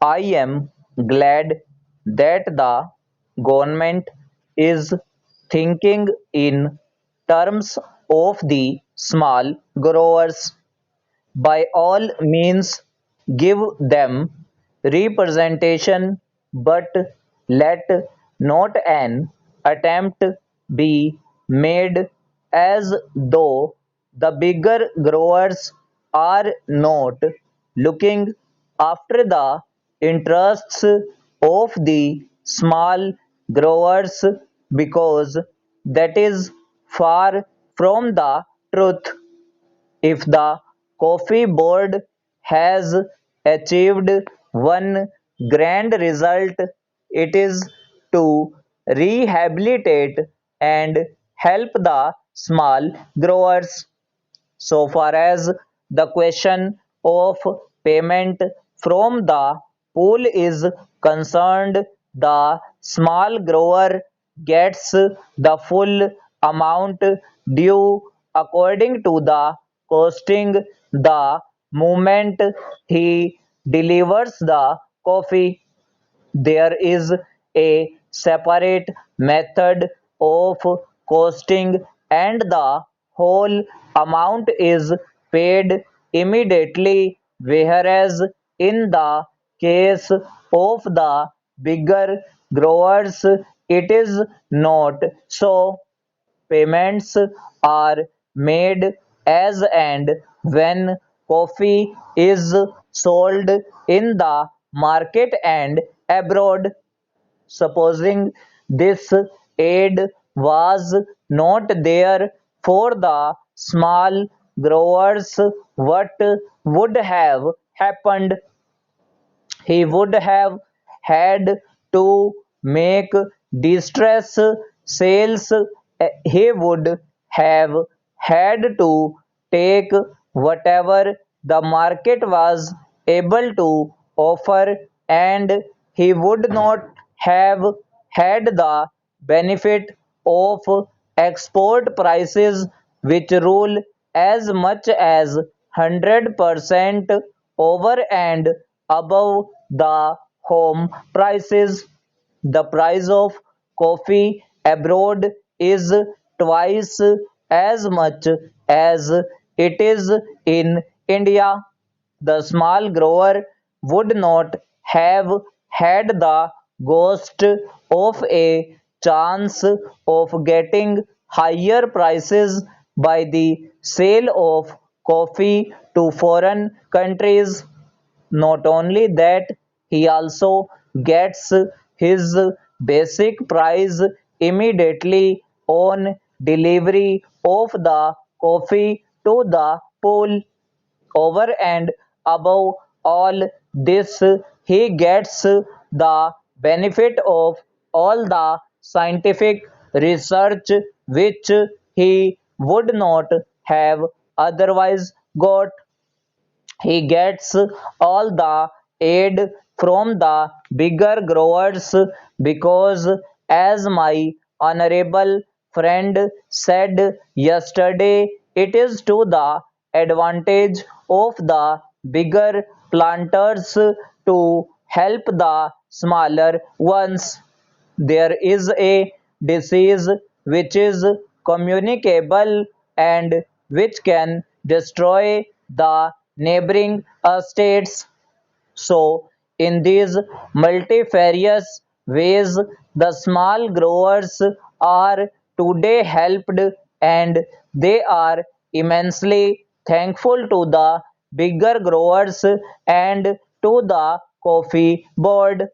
I am glad that the government is thinking in terms of the small growers. By all means, give them representation, but let not an attempt be made as though the bigger growers are not looking after the interests of the small growers, because that is far from the truth. If the coffee board has achieved one grand result, it is to rehabilitate and help the small growers. So far as the question of payment from the pool is concerned, the small grower gets the full amount due according to the costing the moment he delivers the coffee. There is a separate method of costing, and the whole amount is paid immediately, whereas in the case of the bigger growers it is not so. Payments are made as and when coffee is sold in the market and abroad. Supposing this aid was not there for the small growers, what would have happened? He would have had to make distress sales. He would have had to take whatever the market was able to offer, and he would not have had the benefit of export prices, which rule as much as 100% over and above the home prices. The price of coffee abroad is twice as much as it is in India. The small grower would not have had the ghost of a chance of getting higher prices by the sale of coffee to foreign countries. Not only that, he also gets his basic price immediately on delivery of the coffee to the pool. Over and above all this, he gets the benefit of all the scientific research which he would not have otherwise got. He gets all the aid from the bigger growers because, as my honorable friend said yesterday, it is to the advantage of the bigger planters to help the smaller ones. There is a disease which is communicable and which can destroy the neighboring states. So, in these multifarious ways, the small growers are today helped, and they are immensely thankful to the bigger growers and to the coffee board.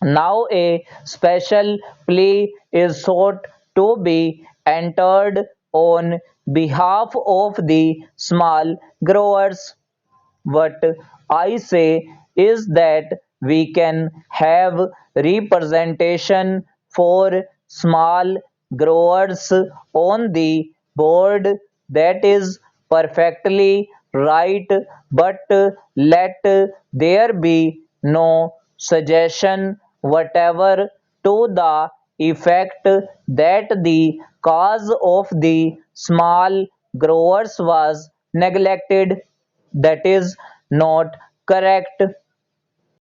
Now a special plea is sought to be entered on behalf of the small growers. What I say is that we can have representation for small growers on the board. That is perfectly right, but let there be no suggestion whatever to the effect that the cause of the small growers was neglected. That is not correct.